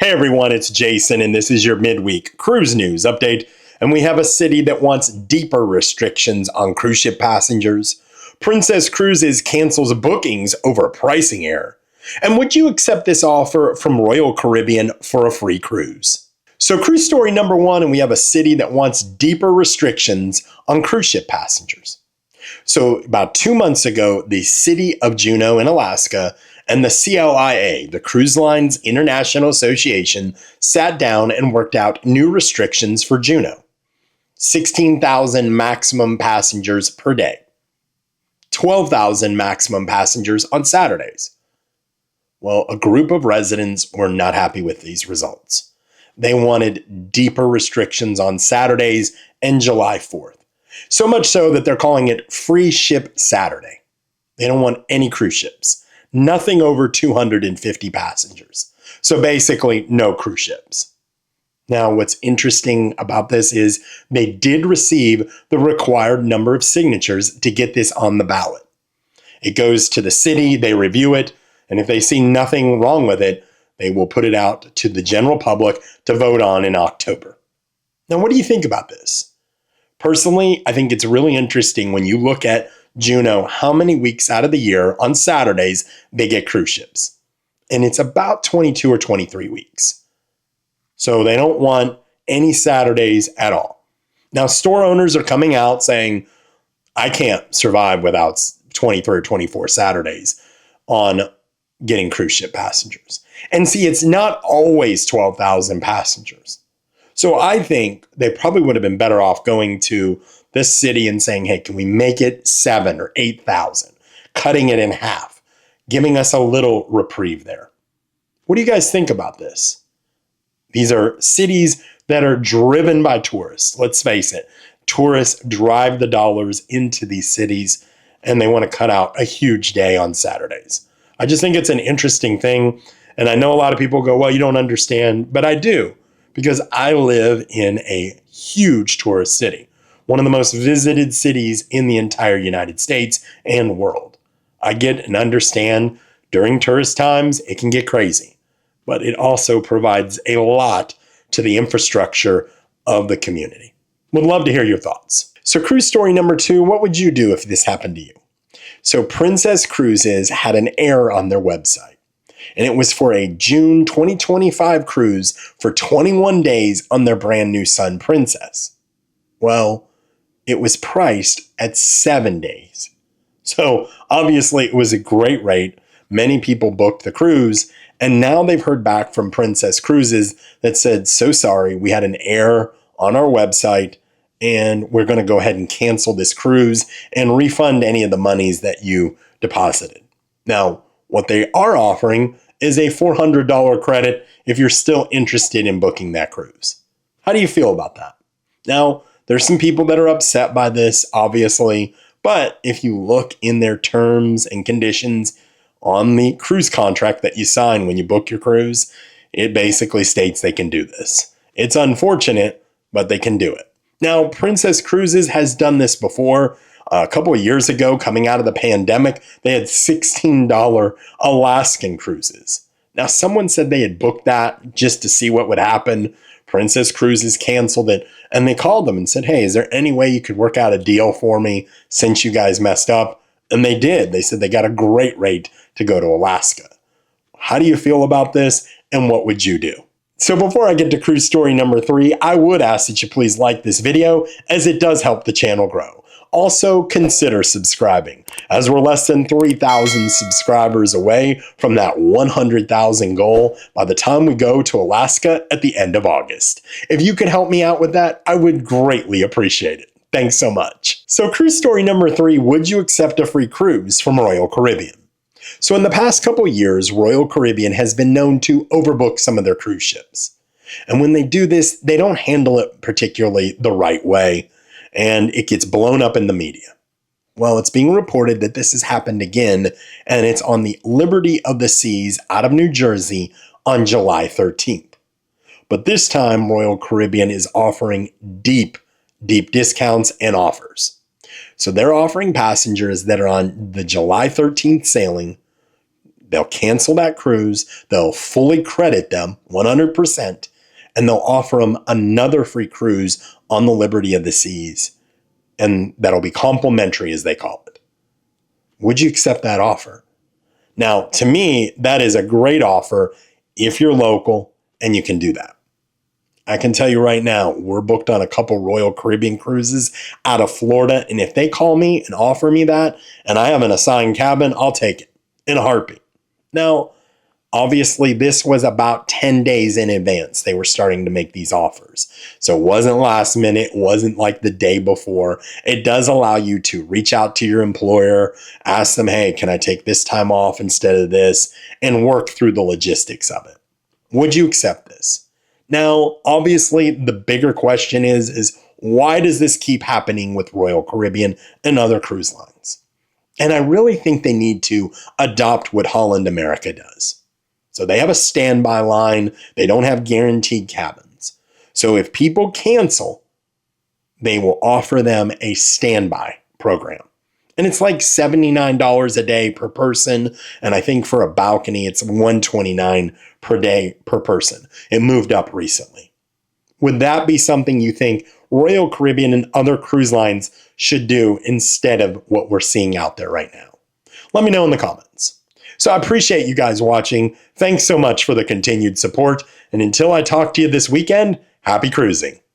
Hey everyone, it's Jason, and this is your midweek cruise news update. And we have a city that wants deeper restrictions on cruise ship passengers. Princess Cruises cancels bookings over pricing error. And would you accept this offer from Royal Caribbean for a free cruise? So, cruise story number one, and we have a city that wants deeper restrictions on cruise ship passengers. So, about 2 months ago, the city of Juneau in Alaska and the CLIA, the Cruise Lines International Association, sat down and worked out new restrictions for Juneau. 16,000 maximum passengers per day. 12,000 maximum passengers on Saturdays. Well, a group of residents were not happy with these results. They wanted deeper restrictions on Saturdays and July 4th. So much so that they're calling it Free Ship Saturday. They don't want any cruise ships. Nothing over 250 passengers. So basically, no cruise ships. Now, what's interesting about this is they did receive the required number of signatures to get this on the ballot. It goes to the city, they review it, and if they see nothing wrong with it, they will put it out to the general public to vote on in October. Now, what do you think about this? Personally, I think it's really interesting when you look at Juneau, how many weeks out of the year on Saturdays they get cruise ships. And it's about 22 or 23 weeks. So they don't want any Saturdays at all. Now, store owners are coming out saying, I can't survive without 23 or 24 Saturdays on getting cruise ship passengers. And see, it's not always 12,000 passengers. So I think they probably would have been better off going to this city and saying, hey, can we make it 7,000 or 8,000, cutting it in half, giving us a little reprieve there. What do you guys think about this? These are cities that are driven by tourists. Let's face it, tourists drive the dollars into these cities, and they want to cut out a huge day on Saturdays. I just think it's an interesting thing. And I know a lot of people go, well, you don't understand, but I do, because I live in a huge tourist city. One of the most visited cities in the entire United States and world. I get and understand during tourist times, it can get crazy, but it also provides a lot to the infrastructure of the community. Would love to hear your thoughts. So cruise story number two, what would you do if this happened to you? So Princess Cruises had an error on their website, and it was for a June 2025 cruise for 21 days on their brand new Sun Princess. Well, it was priced at 7 days. So obviously it was a great rate. Many people booked the cruise, and now they've heard back from Princess Cruises that said, so sorry, we had an error on our website, and we're going to go ahead and cancel this cruise and refund any of the monies that you deposited. Now, what they are offering is a $400 credit if you're still interested in booking that cruise. How do you feel about that? Now, there's some people that are upset by this, obviously, but if you look in their terms and conditions on the cruise contract that you sign when you book your cruise, it basically states they can do this. It's unfortunate, but they can do it. Now, Princess Cruises has done this before. A couple of years ago, coming out of the pandemic, they had $16 Alaskan cruises. Now, someone said they had booked that just to see what would happen. Princess Cruises canceled it, and they called them and said, hey, is there any way you could work out a deal for me since you guys messed up? And they did. They said they got a great rate to go to Alaska. How do you feel about this, and what would you do? So before I get to cruise story number three, I would ask that you please like this video, as it does help the channel grow. Also, consider subscribing, as we're less than 3,000 subscribers away from that 100,000 goal by the time we go to Alaska at the end of August. If you could help me out with that, I would greatly appreciate it. Thanks so much. So cruise story number three, would you accept a free cruise from Royal Caribbean? So in the past couple years, Royal Caribbean has been known to overbook some of their cruise ships. And when they do this, they don't handle it particularly the right way, and it gets blown up in the media. Well, it's being reported that this has happened again, and it's on the Liberty of the Seas out of New Jersey on July 13th. But this time, Royal Caribbean is offering deep discounts and offers. So they're offering passengers that are on the July 13th sailing They'll cancel that cruise, they'll fully credit them 100%, and they'll offer them another free cruise on the Liberty of the Seas. And that'll be complimentary, as they call it. Would you accept that offer? Now, to me, that is a great offer if you're local and you can do that. I can tell you right now, we're booked on a couple Royal Caribbean cruises out of Florida, and if they call me and offer me that, and I have an assigned cabin, I'll take it in a heartbeat. Now, obviously, this was about 10 days in advance they were starting to make these offers. So it wasn't last minute, it wasn't like the day before. It does allow you to reach out to your employer, ask them, hey, can I take this time off instead of this, and work through the logistics of it. Would you accept this? Now, obviously, the bigger question is why does this keep happening with Royal Caribbean and other cruise lines? And I really think they need to adopt what Holland America does. So they have a standby line. They don't have guaranteed cabins. So if people cancel, they will offer them a standby program. And it's like $79 a day per person. And I think for a balcony, it's $129 per day per person. It moved up recently. Would that be something you think Royal Caribbean and other cruise lines should do instead of what we're seeing out there right now? Let me know in the comments. So I appreciate you guys watching. Thanks so much for the continued support. And until I talk to you this weekend, happy cruising.